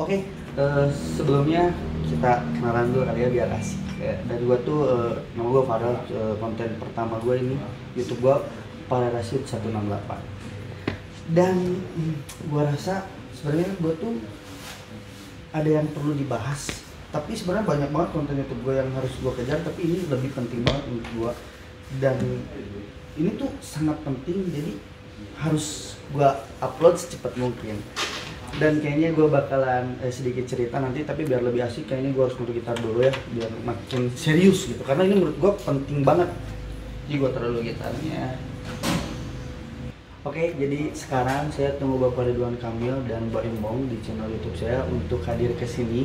Oke, sebelumnya kita kenalan dulu kali ya biar asik. Dari gua tuh nama gua Farel, konten pertama gua ini YouTube gua Farel Rashid 168. Dan gua rasa sebenarnya gua tuh ada yang perlu dibahas. Tapi sebenarnya banyak banget konten YouTube gua yang harus gua kejar, tapi ini lebih penting banget untuk gua. Dan ini tuh sangat penting, jadi harus gua upload secepat mungkin. Dan kayaknya gue bakalan sedikit cerita nanti, tapi biar lebih asik kayaknya gue harus nutup gitar dulu ya, biar makin serius gitu, karena ini menurut gue penting banget. Jadi gue taruh dulu gitarnya. Oke, jadi sekarang saya tunggu Bapak Ridwan Kamil dan Mbak Imbong di channel YouTube saya untuk hadir ke sini.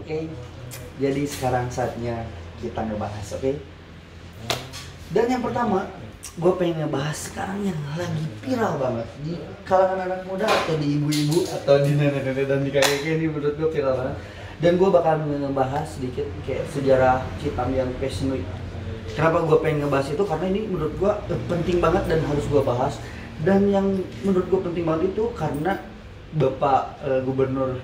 Oke, jadi sekarang saatnya kita ngebahas, oke? Dan yang pertama, gue pengen ngebahas sekarang yang lagi viral banget di kalangan anak muda atau di ibu-ibu atau di nenek-nenek dan di kakek-kakek. Ini menurut gue viral banget. Dan gue bakal ngebahas sedikit kayak sejarah Citam yang Fashion Week. Kenapa gue pengen ngebahas itu? Karena ini menurut gue penting banget dan harus gue bahas. Dan yang menurut gue penting banget itu karena Bapak Gubernur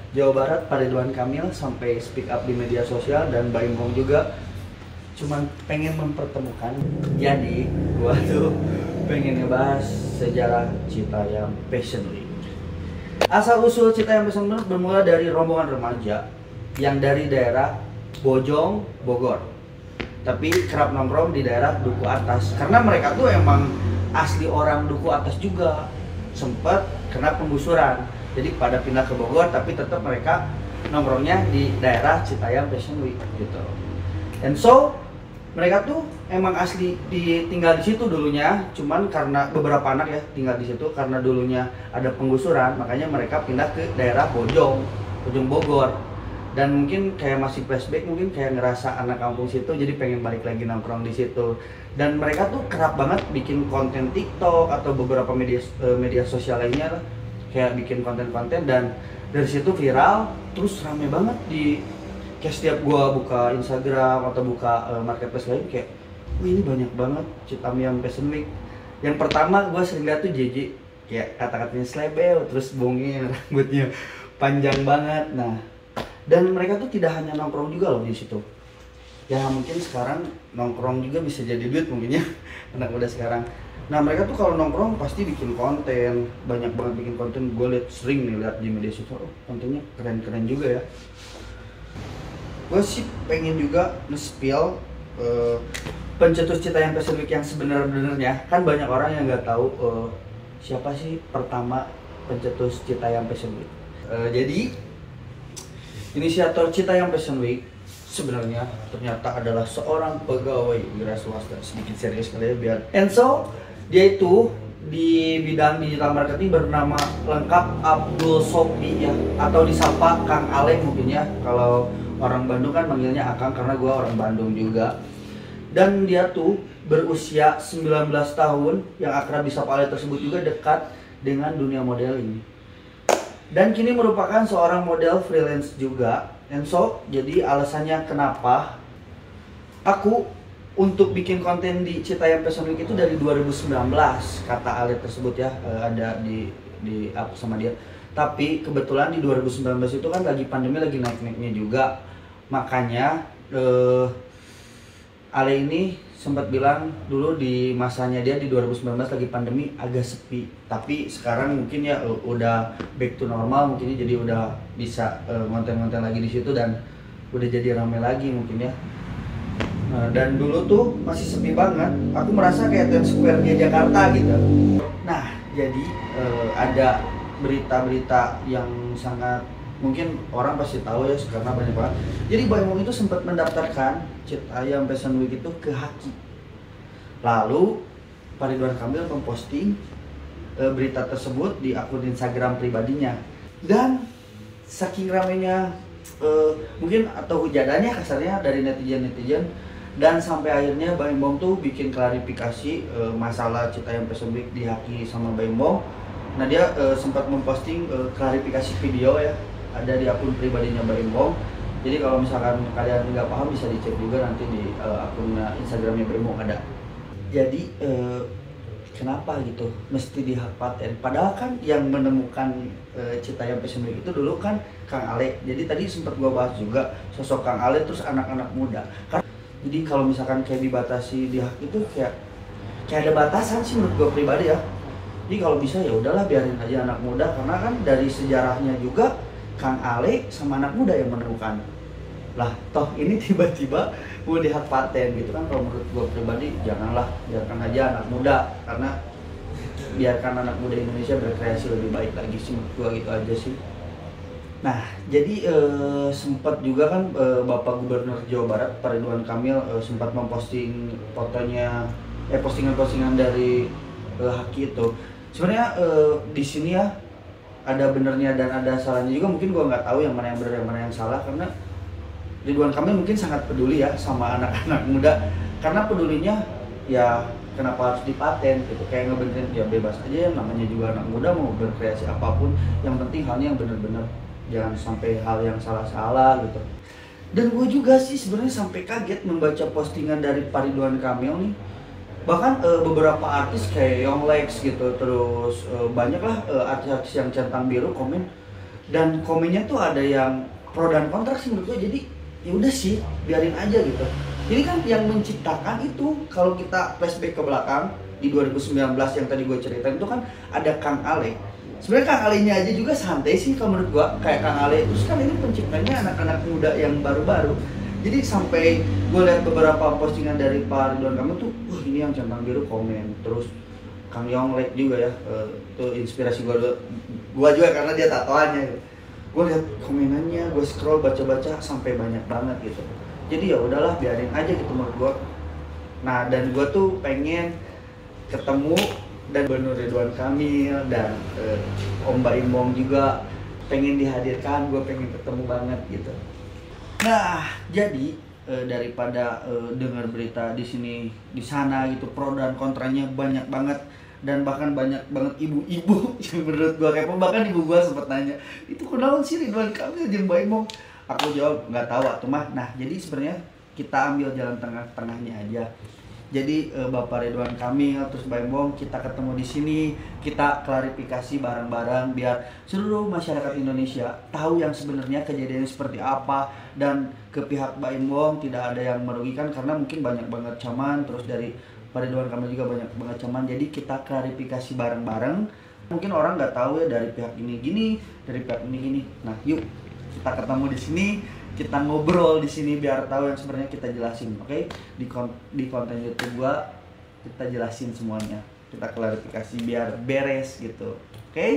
Jawa Barat Pak Ridwan Kamil sampai speak up di media sosial, dan Mbak Imbong juga cuman pengen mempertemukan. Jadi gua tuh pengen ngebahas sejarah Citayam Fashion Week. Asal usul Citayam Fashion Week bermula dari rombongan remaja yang dari daerah Bojong, Bogor, tapi kerap nongkrong di daerah Duku Atas karena mereka tuh emang asli orang Duku Atas juga. Sempat kena penggusuran, jadi pada pindah ke Bogor, tapi tetap mereka nongkrongnya di daerah Citayam Fashion Week gitu. And so mereka tuh emang asli tinggal di situ dulunya, cuman karena beberapa anak ya tinggal di situ karena dulunya ada penggusuran, makanya mereka pindah ke daerah Bojong Bogor. Dan mungkin kayak masih flashback, mungkin kayak ngerasa anak kampung situ, jadi pengen balik lagi nongkrong di situ. Dan mereka tuh kerap banget bikin konten TikTok atau beberapa media sosial lainnya lah, kayak bikin konten-konten, dan dari situ viral, terus rame banget di kayak setiap gua buka Instagram atau buka marketplace lain kayak, wih ini banyak banget Citayam Fashion Week. Yang pertama gua sering lihat tuh JJ, kayak kata-katanya slebeo, terus bongil, rambutnya panjang banget. Nah, dan mereka tuh tidak hanya nongkrong juga loh di situ. Ya mungkin sekarang nongkrong juga bisa jadi duit mungkin ya anak muda sekarang. Nah mereka tuh kalau nongkrong pasti bikin konten, banyak banget bikin konten. Gue sering nih lihat di media sosial, oh, kontennya keren-keren juga ya. Gue sih pengen juga nge-spill pencetus Citayam Fashion Week yang sebenarnya. Kan banyak orang yang nggak tahu siapa sih pertama pencetus Citayam Fashion Week. Jadi inisiator Citayam Fashion Week sebenarnya ternyata adalah seorang pegawai wira swasta. Sedikit serius kali ya biar. And so dia itu di bidang digital marketing bernama lengkap Abdul Sopi ya, atau disapa Kang Ale mungkin ya. Kalau orang Bandung kan manggilnya Akang karena gue orang Bandung juga. Dan dia tuh berusia 19 tahun, yang akrab disapa Ale tersebut juga dekat dengan dunia modeling. Dan kini merupakan seorang model freelance juga. And so, jadi alasannya kenapa aku untuk bikin konten di Citayam Fashion Week itu dari 2019, kata Ale tersebut ya, ada di up sama dia. Tapi kebetulan di 2019 itu kan lagi pandemi, lagi naik-naiknya juga. Makanya Ale ini sempat bilang dulu di masanya dia di 2019 lagi pandemi agak sepi, tapi sekarang mungkin ya udah back to normal, mungkin jadi udah bisa konten-konten lagi di situ dan udah jadi rame lagi mungkin ya. Nah, dan dulu tuh masih sepi banget, aku merasa kayak Times Square di Jakarta gitu. Nah jadi ada berita-berita yang sangat mungkin orang pasti tahu ya karena banyak banget. Jadi Baim Wong itu sempat mendaftarkan Citayam Fashion Week itu ke Haki. Lalu Pak Ridwan Kamil memposting berita tersebut di akun Instagram pribadinya. Dan saking ramainya mungkin atau hujadannya kasarnya dari netizen, dan sampai akhirnya Baim Wong tuh bikin klarifikasi masalah Citayam Fashion Week di Haki sama Baim Wong. Nah dia sempat memposting klarifikasi video ya, ada di akun pribadinya Baim Wong. Jadi kalau misalkan kalian nggak paham bisa dicek juga nanti di akun Instagramnya Baim Wong ada. Jadi kenapa gitu mesti di hak paten? Padahal kan yang menemukan Citayam Fashion Week itu dulu kan Kang Ale. Jadi tadi sempat gua bahas juga sosok Kang Ale terus anak-anak muda. Jadi kalau misalkan kayak dibatasi di hak itu kayak ada batasan sih menurut gua pribadi ya. Jadi kalau bisa ya udahlah biarin aja anak muda, karena kan dari sejarahnya juga Kang Ale sama anak muda yang menemukan. Lah toh ini tiba-tiba mau di hak paten gitu kan. Kalau menurut gue pribadi janganlah, biarkan aja anak muda, karena biarkan anak muda Indonesia berkreasi lebih baik lagi sih menurut gue, gitu aja sih. Nah jadi sempat juga kan Bapak Gubernur Jawa Barat Pak Ridwan Kamil sempat memposting fotonya, postingan-postingan dari Haki itu. Sebenarnya di sini ya ada benernya dan ada salahnya juga. Mungkin gue nggak tahu yang mana yang benar yang mana yang salah, karena Ridwan Kamil mungkin sangat peduli ya sama anak-anak muda. Karena pedulinya ya kenapa harus dipaten gitu, kayak ngebenerin ya bebas aja ya, namanya juga anak muda mau berkreasi apapun, yang penting halnya yang bener-bener, jangan sampai hal yang salah-salah gitu. Dan gue juga sih sebenarnya sampai kaget membaca postingan dari Pak Ridwan Kamil nih. Bahkan beberapa artis kayak Yonglex gitu, terus banyaklah artis-artis yang centang biru komen, dan komennya tuh ada yang pro dan kontra sih menurut gue. Jadi ya udah sih biarin aja gitu. Jadi kan yang menciptakan itu, kalau kita flashback ke belakang di 2019 yang tadi gue ceritain itu kan ada Kang Ale. Sebenarnya Kang Ale-nya aja juga santai sih kalau menurut gue, kayak Kang Ale. Terus kan ini penciptanya anak-anak muda yang baru-baru. Jadi sampai gue lihat beberapa postingan dari Pak Ridwan Kamil tuh, wah ini yang centang biru komen. Terus Kang Yonglex juga ya, itu inspirasi gue juga karena dia tatoannya. Gue lihat komenannya, gue scroll baca-baca sampai banyak banget gitu. Jadi ya udahlah biarin aja gitu menurut gue. Nah dan gue tuh pengen ketemu dan Gubernur Ridwan Kamil dan Om Baim Wong juga pengen dihadirkan, gue pengen ketemu banget gitu. Nah, jadi daripada dengar berita di sini, di sana gitu, pro dan kontranya banyak banget, dan bahkan banyak banget ibu-ibu yang menurut gua kepo. Bahkan ibu gua sempat nanya, itu kenapa sih Ridwan Kamil jeung Baim Wong? Aku jawab nggak tahu atuh mah. Nah, jadi sebenarnya kita ambil jalan tengah-tengahnya aja. Jadi Bapak Ridwan Kamil terus Baim Wong kita ketemu di sini, kita klarifikasi bareng-bareng biar seluruh masyarakat Indonesia tahu yang sebenarnya kejadiannya seperti apa, dan ke pihak Baim Wong tidak ada yang merugikan karena mungkin banyak banget caman, terus dari Pak Ridwan Kamil juga banyak banget caman. Jadi kita klarifikasi bareng-bareng. Mungkin orang nggak tahu ya dari pihak ini gini, dari pihak ini gini. Nah, yuk kita ketemu di sini. Kita ngobrol di sini biar tahu yang sebenarnya kita jelasin, oke? Di konten YouTube gua kita jelasin semuanya, kita klarifikasi biar beres gitu, oke?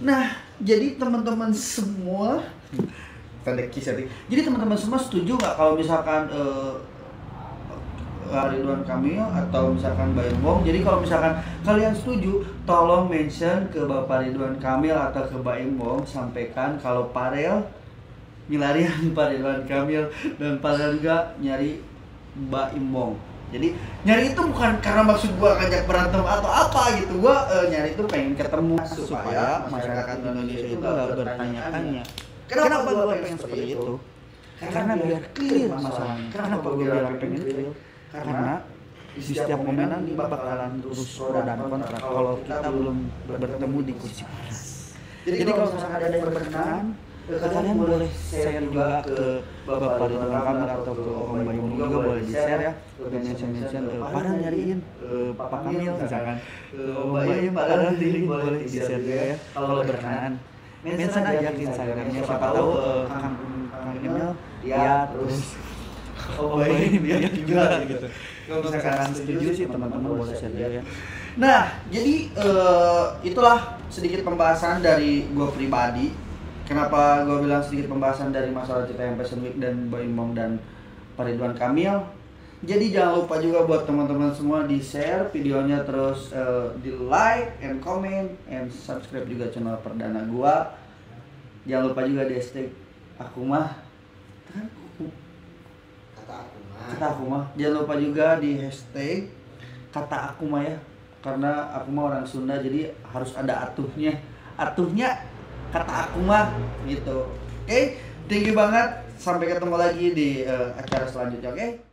Nah, jadi teman-teman semua, jadi teman-teman semua setuju nggak kalau misalkan Ridwan Kamil atau misalkan Baim Wong? Jadi kalau misalkan kalian setuju, tolong mention ke Bapak Ridwan Kamil atau ke Baim Wong, sampaikan kalau Parel milarian Pak Ridwan Kamil dan Parel juga nyari Baim Wong. Jadi nyari itu bukan karena maksud gua ngajak berantem atau apa gitu. Gua nyari itu pengen ketemu supaya masyarakat Indonesia itu gak bertanya-tanya kenapa gua pengen seperti itu. Karena biar clear masalahnya. Kenapa gua bilang pengen clear? Karena di setiap momen nanti bakalan terus pro dan kontra kalau kita belum bertemu di kursi panas. Jadi kalau misalkan ada yang berkenan, kalian boleh share juga ke Bapak Ridwan Kamil atau ke Om Baim juga boleh di share ya, mention pada nyariin Pak Kamil misalkan, Om Baim pada nyariin boleh di share juga ya kalau berkenan. Mention aja ke Instagramnya, siapa tahu Kang Kamil ya, terus Om Baim ya juga gitu. Kalau misalkan setuju sih teman-teman boleh share juga ya. Nah jadi itulah sedikit pembahasan dari gue pribadi. Kenapa gue bilang sedikit pembahasan dari masalah Citayam Fashion Week dan Boy Imong dan Pak Ridwan Kamil. Jadi jangan lupa juga buat teman-teman semua di share videonya, terus di like and comment and subscribe juga channel perdana gua. Jangan lupa juga di hashtag aku mah kan kata aku mah. Jangan lupa juga di hashtag kata aku mah ya, karena aku mah orang Sunda jadi harus ada atuhnya kata aku mah gitu. Oke, thank you banget, sampai ketemu lagi di acara selanjutnya. Oke.